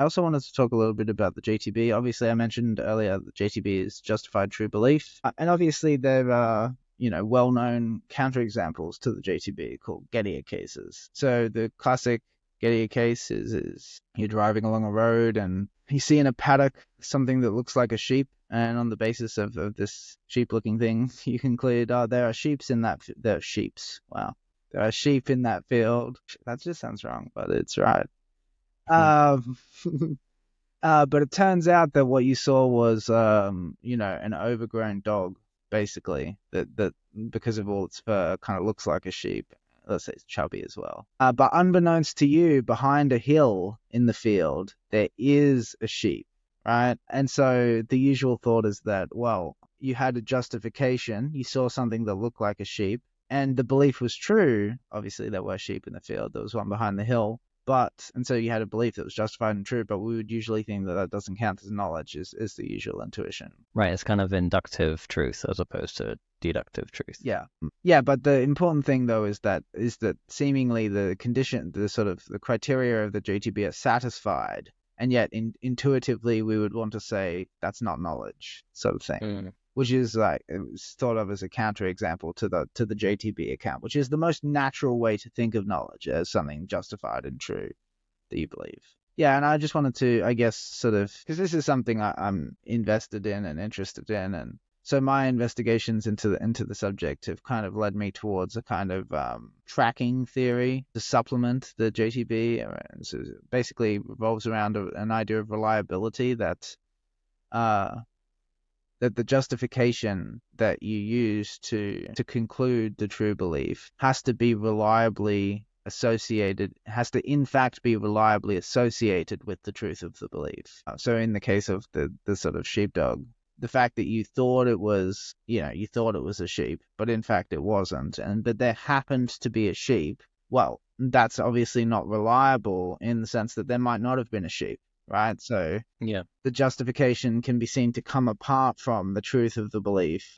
I also wanted to talk a little bit about the JTB. Obviously, I mentioned earlier that JTB is justified true belief. And obviously, there are, well-known counterexamples to the JTB called Gettier cases. So the classic Gettier case is you're driving along a road and you see in a paddock something that looks like a sheep. And on the basis of this sheep-looking thing, you conclude, oh, there are sheep in that field. That just sounds wrong, but it's right. But it turns out that what you saw was, an overgrown dog, basically, that because of all its fur, kind of looks like a sheep. Let's say it's chubby as well. But unbeknownst to you, behind a hill in the field, there is a sheep, right? And so the usual thought is that, well, you had a justification. You saw something that looked like a sheep, and the belief was true. Obviously, there were sheep in the field. There was one behind the hill. And so you had a belief that was justified and true, but we would usually think that that doesn't count as knowledge, is the usual intuition. Right, it's kind of inductive truth as opposed to deductive truth. Yeah, but the important thing though is that seemingly the condition, the criteria of the JTB are satisfied, and yet intuitively we would want to say that's not knowledge, sort of thing. Which is like, it was thought of as a counterexample to the JTB account, which is the most natural way to think of knowledge as something justified and true that you believe. Yeah, and I just wanted to, I guess, because this is something I'm invested in and interested in, and so my investigations into the subject have kind of led me towards a kind of tracking theory to supplement the JTB. And so it basically revolves around an idea of reliability that the justification that you use to conclude the true belief has to be reliably associated, has to in fact be reliably associated with the truth of the belief. So in the case of the sort of sheepdog, the fact that you thought it was, you thought it was a sheep, but in fact it wasn't, but there happened to be a sheep, well, that's obviously not reliable in the sense that there might not have been a sheep. Right, so yeah, the justification can be seen to come apart from the truth of the belief,